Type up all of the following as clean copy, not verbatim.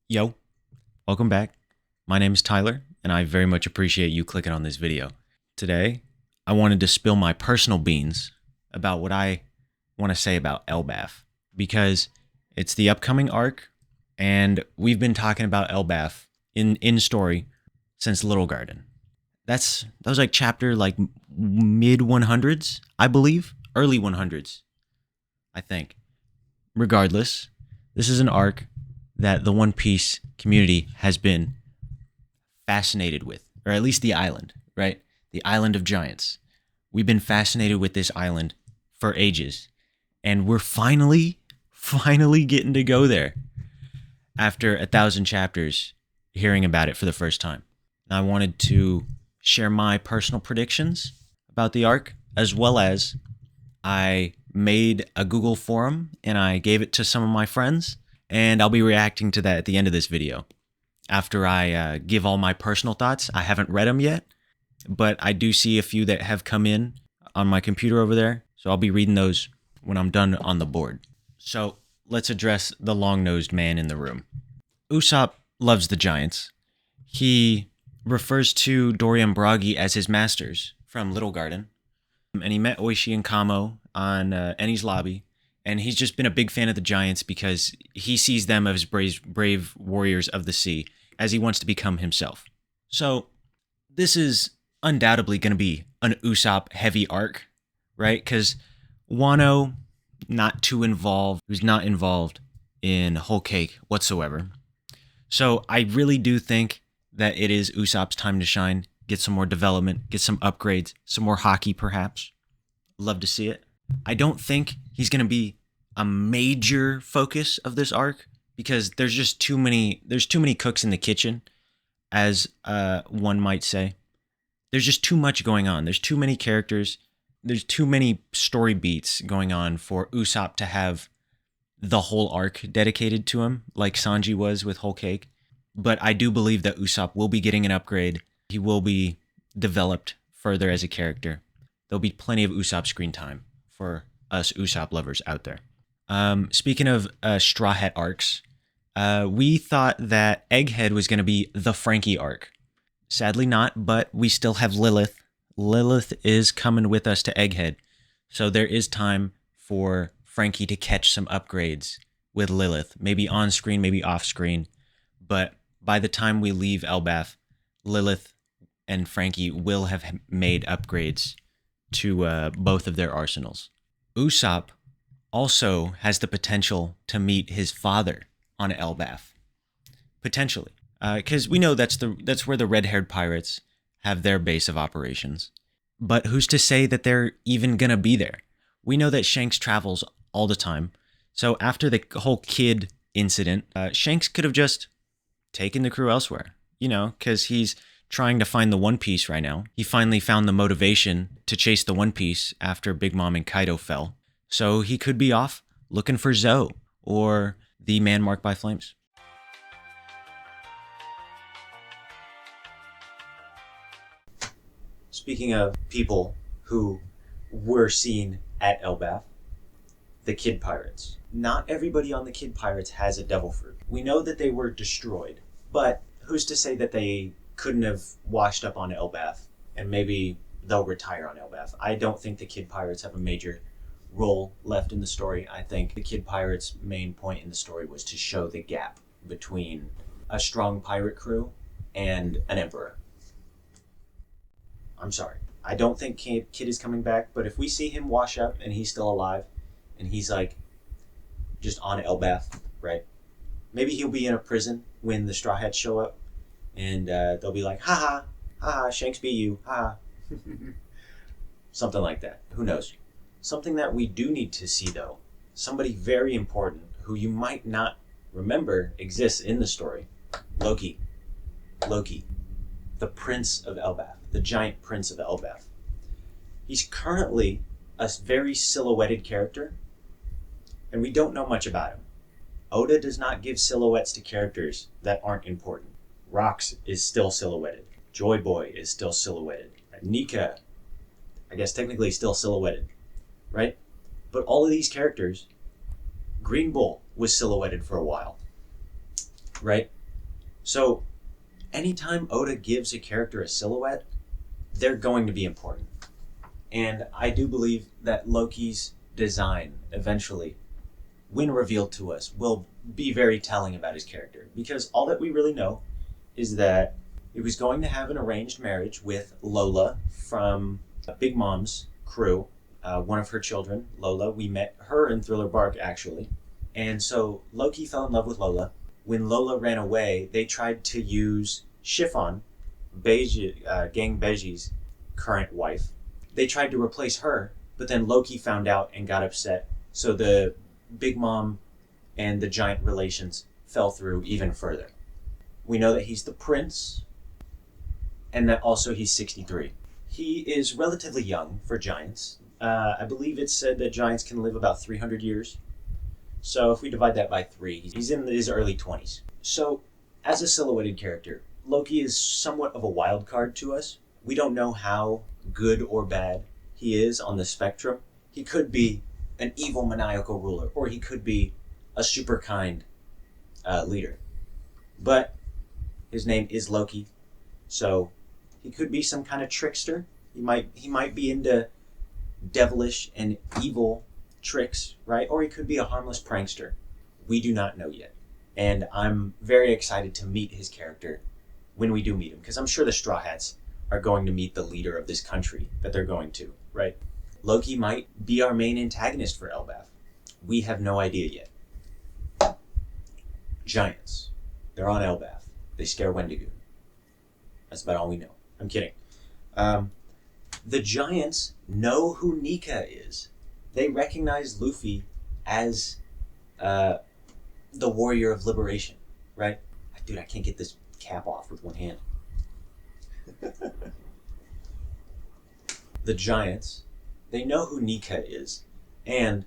Yo, welcome back. My name is Tyler, and I very much appreciate you clicking on this video. Today, I wanted to spill my personal beans about what I want to say about Elbaf, because it's the upcoming arc, and we've been talking about Elbaf in story since Little Garden. That was like chapter mid 100s, I believe, early 100s, I think. Regardless, this is an arc that the One Piece community has been fascinated with, or at least the island, right? The island of giants. We've been fascinated with this island for ages, and we're finally getting to go there after 1,000 chapters hearing about it for the first time. And I wanted to share my personal predictions about the arc, as well as I made a Google forum and I gave it to some of my friends, and I'll be reacting to that at the end of this video after I give all my personal thoughts. I haven't read them yet, but I do see a few that have come in on my computer over there, so I'll be reading those when I'm done on the board. So let's address the long-nosed man in the room. Usopp loves the giants. He refers to Dory and Bragi as his masters from Little Garden, and he met Oishi and Kamo on Eni's lobby, and he's just been a big fan of the giants because he sees them as brave warriors of the sea, as he wants to become himself. So this is undoubtedly going to be an Usopp heavy arc, right? Because Wano, not too involved, who's not involved in Whole Cake whatsoever. So I really do think that it is Usopp's time to shine, get some more development, get some upgrades, some more hockey perhaps. Love to see it. I don't think he's going to be a major focus of this arc because there's just too many cooks in the kitchen, as one might say. There's just too much going on. There's too many characters. There's too many story beats going on for Usopp to have the whole arc dedicated to him, like Sanji was with Whole Cake. But I do believe that Usopp will be getting an upgrade. He will be developed further as a character. There'll be plenty of Usopp screen time for us Usopp lovers out there. Speaking of Straw Hat arcs, we thought that Egghead was going to be the Frankie arc. Sadly not, but we still have Lilith. Lilith is coming with us to Egghead. So there is time for Frankie to catch some upgrades with Lilith. Maybe on screen, maybe off screen. But by the time we leave Elbaf, Lilith and Frankie will have made upgrades to both of their arsenals. Usopp also has the potential to meet his father on Elbaf. Potentially. Because we know that's where the red-haired pirates have their base of operations. But who's to say that they're even going to be there? We know that Shanks travels all the time. So after the whole kid incident, Shanks could have just taken the crew elsewhere. You know, because he's trying to find the One Piece right now. He finally found the motivation to chase the One Piece after Big Mom and Kaido fell. So he could be off looking for Zoe or the man marked by flames. Speaking of people who were seen at Elbaf, the Kid Pirates. Not everybody on the Kid Pirates has a devil fruit. We know that they were destroyed, but who's to say that they couldn't have washed up on Elbaf and maybe they'll retire on Elbaf? I don't think the Kid Pirates have a major role left in the story. I think the Kid Pirates' main point in the story was to show the gap between a strong pirate crew and an emperor. I'm sorry. I don't think Kid is coming back, but if we see him wash up and he's still alive and he's like just on Elbaf, right? Maybe he'll be in a prison when the Straw Hats show up and they'll be like, ha ha, Shanks beat you, ha. Something like that. Who knows? Something that we do need to see, though, somebody very important who you might not remember exists in the story. Loki, the Prince of Elbaf, the giant Prince of Elbaf. He's currently a very silhouetted character, and we don't know much about him. Oda does not give silhouettes to characters that aren't important. Rox is still silhouetted. Joy Boy is still silhouetted. Nika, I guess technically still silhouetted, right? But all of these characters, Green Bull was silhouetted for a while, right? So anytime Oda gives a character a silhouette, they're going to be important. And I do believe that Loki's design eventually, when revealed to us, will be very telling about his character. Because all that we really know is that he was going to have an arranged marriage with Lola from Big Mom's crew, one of her children, Lola. We met her in Thriller Bark, actually. And so Loki fell in love with Lola. When Lola ran away, they tried to use Chiffon, Gang Beji's current wife. They tried to replace her, but then Loki found out and got upset. So the Big Mom and the giant relations fell through even further. We know that he's the prince, and that also he's 63. He is relatively young for giants. I believe it's said that giants can live about 300 years. So if we divide that by 3, he's in his early 20s. So as a silhouetted character, Loki is somewhat of a wild card to us. We don't know how good or bad he is on the spectrum. He could be an evil maniacal ruler, or he could be a super kind leader. But his name is Loki, so he could be some kind of trickster. He might be into devilish and evil tricks, right? Or he could be a harmless prankster. We do not know yet. And I'm very excited to meet his character when we do meet him, because I'm sure the Straw Hats are going to meet the leader of this country that they're going to, right? Loki might be our main antagonist for Elbaf. We have no idea yet. Giants. They're on Elbaf. They scare Wendigo. That's about all we know. I'm kidding. The giants know who Nika is. They recognize Luffy as the warrior of liberation, right? Dude, I can't get this cap off with one hand. The giants, they know who Nika is, and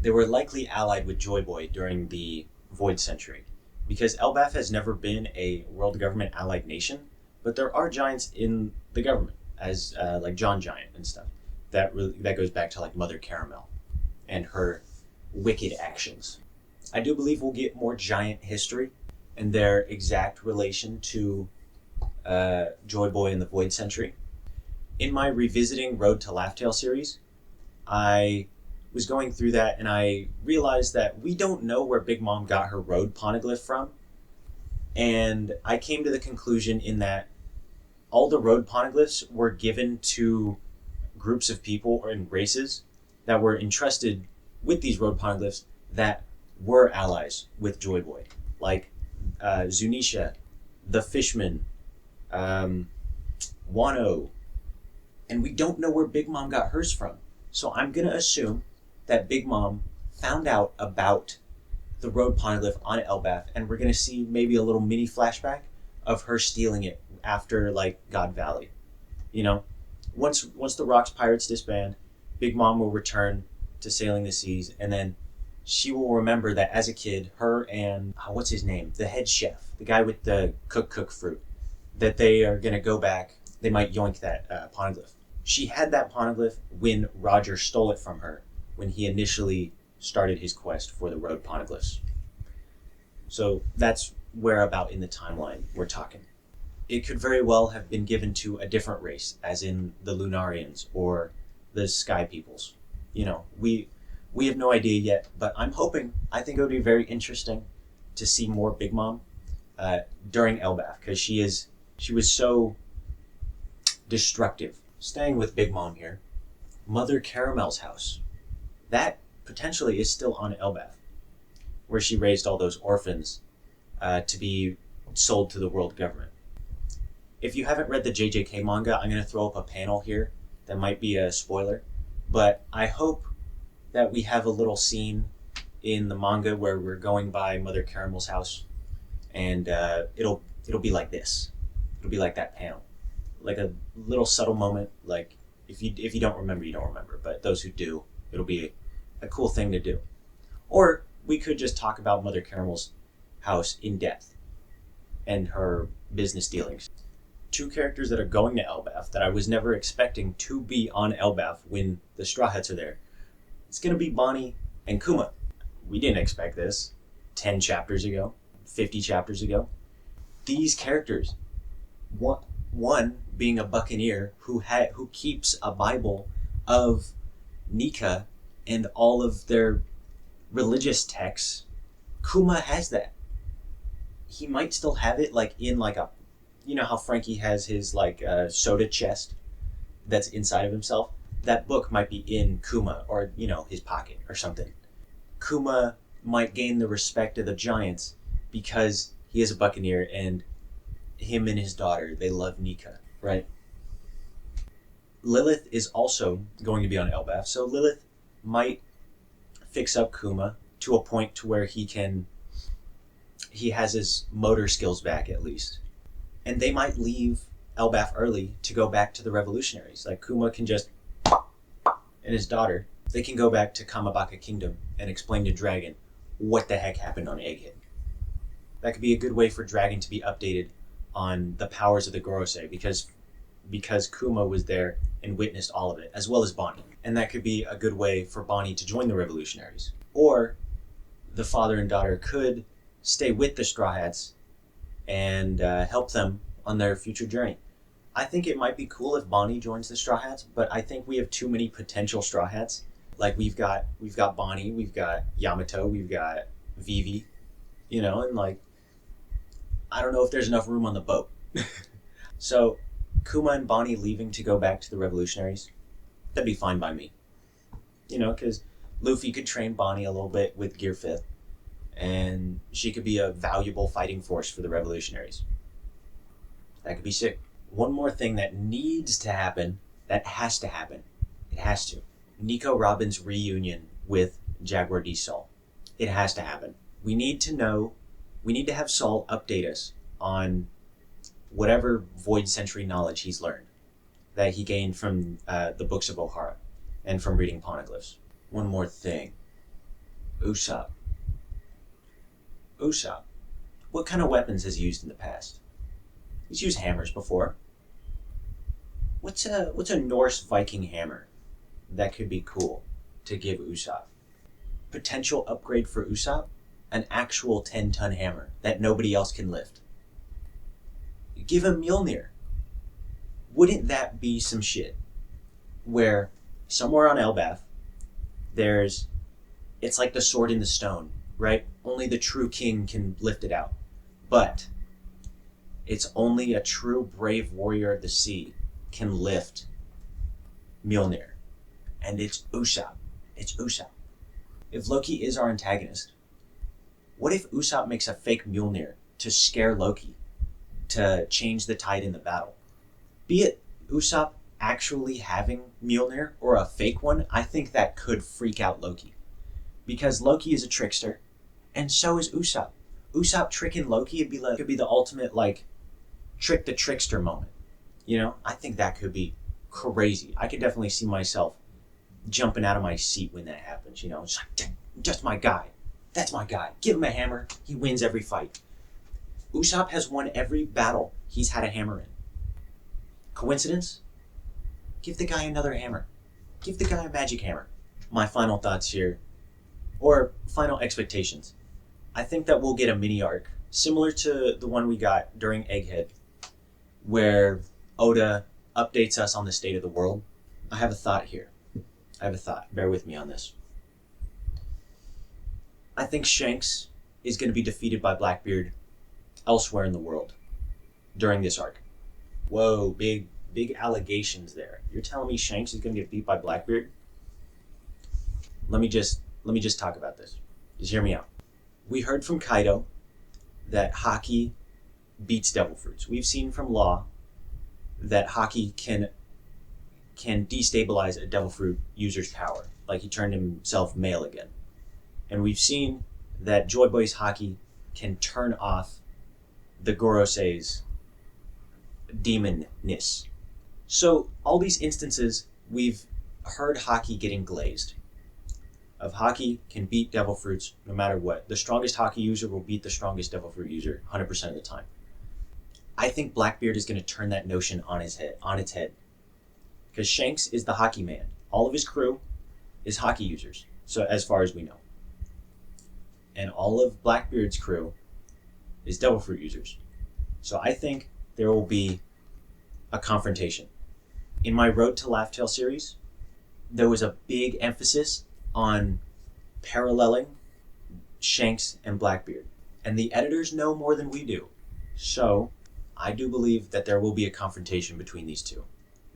they were likely allied with Joy Boy during the Void Century, because Elbaf has never been a world government allied nation, but there are giants in the government, as like John Giant and stuff. That goes back to like Mother Caramel and her wicked actions. I do believe we'll get more giant history and their exact relation to Joy Boy and the Void Century. In my Revisiting Road to Laughtale series, I was going through that and I realized that we don't know where Big Mom got her road poneglyph from. And I came to the conclusion in that all the road poneglyphs were given to groups of people or in races that were entrusted with these road poneglyphs that were allies with Joy Boy, like Zunisha, the Fishman, Wano, and we don't know where Big Mom got hers from. So I'm going to assume that Big Mom found out about the road poneglyph on Elbaf, and we're going to see maybe a little mini flashback of her stealing it after, like, God Valley. You know, once the Rocks Pirates disband, Big Mom will return to sailing the seas, and then she will remember that as a kid, her and, what's his name? The head chef, the guy with the cook fruit, that they are going to go back. They might yoink that poneglyph. She had that poneglyph when Roger stole it from her when he initially started his quest for the road poneglyphs. So that's where about in the timeline we're talking. It could very well have been given to a different race, as in the Lunarians or the Sky Peoples. You know, we have no idea yet, but I'm hoping. I think it would be very interesting to see more Big Mom during Elbaf, because she was so destructive. Staying with Big Mom here, Mother Caramel's house. That potentially is still on Elbaf, where she raised all those orphans to be sold to the world government. If you haven't read the JJK manga, I'm going to throw up a panel here that might be a spoiler, but I hope that we have a little scene in the manga where we're going by Mother Caramel's house, and it'll be like this. It'll be like that panel, like a little subtle moment. Like if you don't remember, you don't remember. But those who do, it'll be a cool thing to do. Or we could just talk about Mother Caramel's house in depth and her business dealings. Two characters that are going to Elbaf that I was never expecting to be on Elbaf when the Straw Hats are there. It's going to be Bonnie and Kuma. We didn't expect this 10 chapters ago, 50 chapters ago. these characters, one being a buccaneer who keeps a Bible of Nika and all of their religious texts. Kuma has that. He might still have it like in like a, you know how Frankie has his like soda chest that's inside of himself? That book might be in Kuma, or you know, his pocket or something. Kuma might gain the respect of the giants because he is a buccaneer, and him and his daughter, they love Nika, right? Lilith is also going to be on Elbaf, so Lilith might fix up Kuma to a point to where he has his motor skills back at least. And they might leave Elbaf early to go back to the revolutionaries. Like Kuma can just, and his daughter, they can go back to Kamabaka Kingdom and explain to Dragon what the heck happened on Egghead. That could be a good way for Dragon to be updated on the powers of the Gorosei, because Kuma was there and witnessed all of it, as well as Bonnie. And that could be a good way for Bonnie to join the revolutionaries. Or the father and daughter could stay with the Straw Hats and help them on their future journey. I think it might be cool if Bonnie joins the Straw Hats, but I think we have too many potential Straw Hats. Like we've got Bonnie, we've got Yamato, we've got Vivi, you know, and like I don't know if there's enough room on the boat. So Kuma and Bonnie leaving to go back to the revolutionaries, that'd be fine by me. You know, because Luffy could train Bonnie a little bit with Gear 5th, and she could be a valuable fighting force for the revolutionaries. That could be sick. One more thing that needs to happen, that has to happen. It has to. Nico Robin's reunion with Jaguar D. Saul. It has to happen. We need to have Saul update us on whatever Void Century knowledge he's learned that he gained from the books of Ohara and from reading poneglyphs. One more thing. Usopp. What kind of weapons has he used in the past? He's used hammers before. What's a Norse Viking hammer that could be cool to give Usopp? Potential upgrade for Usopp? An actual 10-ton hammer that nobody else can lift. Give him Mjolnir. Wouldn't that be some shit? Where somewhere on Elbaf, it's like the sword in the stone, right? Only the true king can lift it out. But it's only a true brave warrior of the sea can lift Mjolnir. And it's Usopp. It's Usopp. If Loki is our antagonist, what if Usopp makes a fake Mjolnir to scare Loki, to change the tide in the battle? Be it Usopp actually having Mjolnir or a fake one, I think that could freak out Loki. Because Loki is a trickster, and so is Usopp. Usopp tricking Loki could be the ultimate, like, trick the trickster moment. You know, I think that could be crazy. I could definitely see myself jumping out of my seat when that happens, you know. It's like, just my guy. That's my guy. Give him a hammer. He wins every fight. Usopp has won every battle he's had a hammer in. Coincidence? Give the guy another hammer. Give the guy a magic hammer. My final thoughts here, or final expectations. I think that we'll get a mini arc similar to the one we got during Egghead, where Oda updates us on the state of the world. I have a thought here. Bear with me on this. I think Shanks is going to be defeated by Blackbeard elsewhere in the world during this arc. Whoa, big allegations there. You're telling me Shanks is going to get beat by Blackbeard? Let me just talk about this. Just hear me out. We heard from Kaido that Haki beats Devil Fruits. We've seen from Law that Haki can destabilize a Devil Fruit user's power, like he turned himself male again. And we've seen that Joy Boy's Haki can turn off the Gorosei's demonness. So all these instances, we've heard Haki getting glazed. Of Haki can beat Devil Fruits no matter what. The strongest Haki user will beat the strongest Devil Fruit user 100% of the time. I think Blackbeard is going to turn that notion on its head. Because Shanks is the Haki man. All of his crew is Haki users, so as far as we know. And all of Blackbeard's crew is Devil Fruit users. So I think there will be a confrontation. In my Road to Laugh Tale series, there was a big emphasis on paralleling Shanks and Blackbeard. And the editors know more than we do. So I do believe that there will be a confrontation between these two.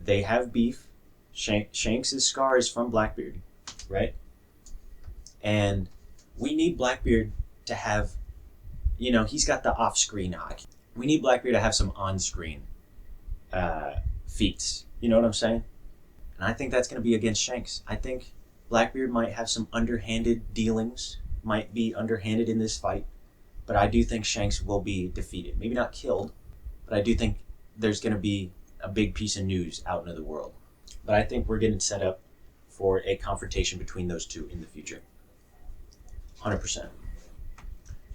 They have beef. Shanks' scar is from Blackbeard, right? And we need Blackbeard to have, he's got the off-screen hockey. We need Blackbeard to have some on-screen feats. You know what I'm saying? And I think that's going to be against Shanks. I think Blackbeard might have some underhanded dealings, might be underhanded in this fight, but I do think Shanks will be defeated. Maybe not killed, but I do think there's going to be a big piece of news out into the world. But I think we're getting set up for a confrontation between those two in the future. 100%.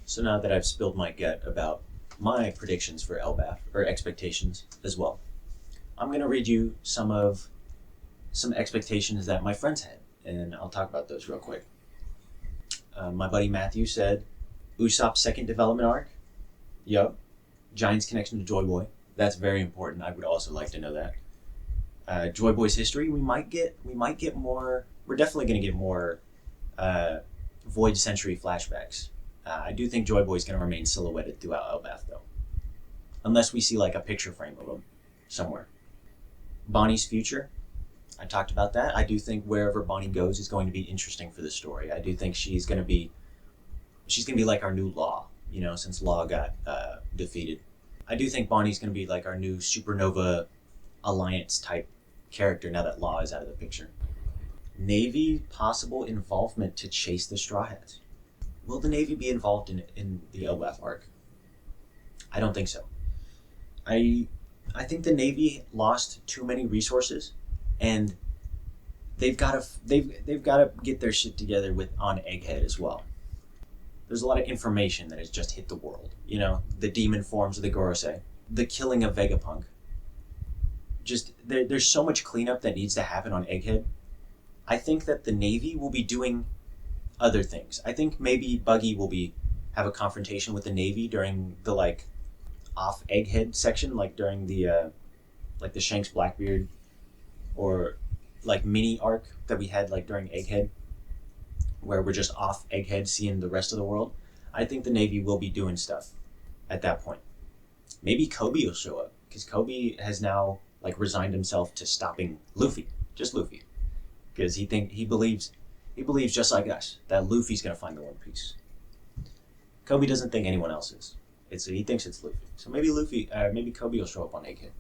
So now that I've spilled my gut about my predictions for Elbaf, or expectations as well, I'm going to read you some expectations that my friends had, and I'll talk about those real quick. My buddy Matthew said, Usopp's second development arc. Yup. Giant's connection to Joy Boy. That's very important. I would also like to know that. Joy Boy's history. We might get more. We're definitely going to get more Void Century flashbacks. I do think Joy Boy's going to remain silhouetted throughout Elbaf, though, unless we see like a picture frame of him somewhere. Bonnie's future. I talked about that. I do think wherever Bonnie goes is going to be interesting for the story. I do think she's going to be like our new Law, since Law got defeated. I do think Bonnie's going to be like our new Supernova Alliance type character now that Law is out of the picture. Navy possible involvement to chase the Straw Hats. Will the Navy be involved in the Elbaf arc? I don't think so. I think the Navy lost too many resources, and they've got to get their shit together on Egghead as well. There's a lot of information that has just hit the world. The demon forms of the Gorosei, the killing of Vegapunk. Just there's so much cleanup that needs to happen on Egghead. I think that the Navy will be doing other things. I think maybe Buggy will have a confrontation with the Navy during the off Egghead section, during the the Shanks Blackbeard or mini arc that we had during Egghead, where we're just off Egghead seeing the rest of the world. I think the Navy will be doing stuff at that point. Maybe Kobe will show up, because Kobe has now resigned himself to stopping Luffy, just Luffy, because he believes just like us that Luffy's gonna find the One Piece. Kobe doesn't think anyone else is. He thinks it's Luffy. So maybe maybe Kobe will show up on Egghead.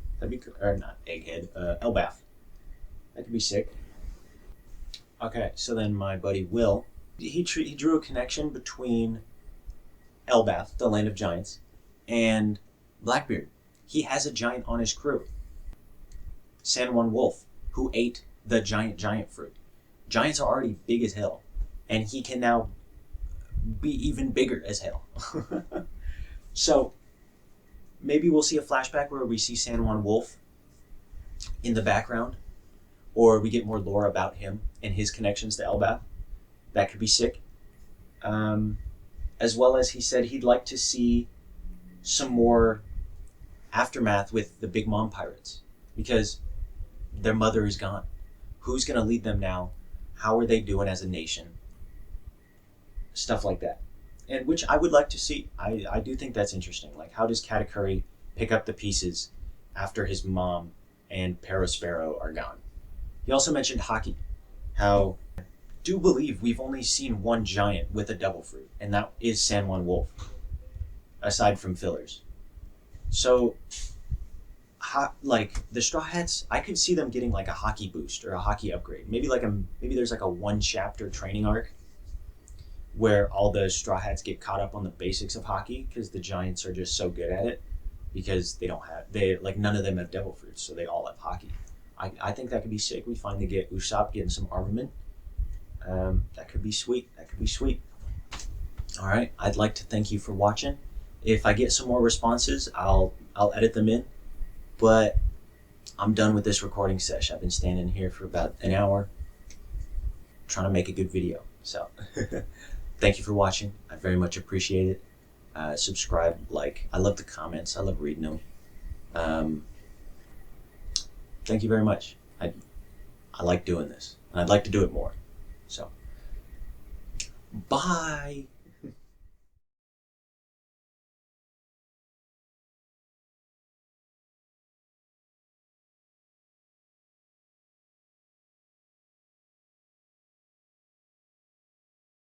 Not Egghead, Elbaf. That could be sick. Okay, so then my buddy Will, he drew a connection between Elbaf, the land of giants, and Blackbeard. He has a giant on his crew. San Juan Wolf, who ate the giant fruit. Giants are already big as hell, and he can now be even bigger as hell. So maybe we'll see a flashback where we see San Juan Wolf in the background, or we get more lore about him and his connections to Elbaf. That could be sick. As well as he said he'd like to see some more aftermath with the Big Mom pirates, because their mother is gone. Who's going to lead them now? How are they doing as a nation? Stuff like that. And which I would like to see. I do think that's interesting. How does Katakuri pick up the pieces after his mom and Perospero are gone? He also mentioned hockey. How I do believe we've only seen one giant with a devil fruit, and that is San Juan Wolf, aside from fillers. So, the Straw Hats, I could see them getting a hockey boost or a hockey upgrade. Maybe there's a one chapter training arc where all the Straw Hats get caught up on the basics of hockey, because the Giants are just so good at it, because none of them have devil fruits, so they all have hockey. I think that could be sick. We finally get Usopp getting some armament. That could be sweet. All right. I'd like to thank you for watching. If I get some more responses, I'll edit them in. But I'm done with this recording session. I've been standing here for about an hour trying to make a good video. So thank you for watching. I very much appreciate it. subscribe, like. I love the comments. I love reading them. Thank you very much. I like doing this, and I'd like to do it more. So, bye.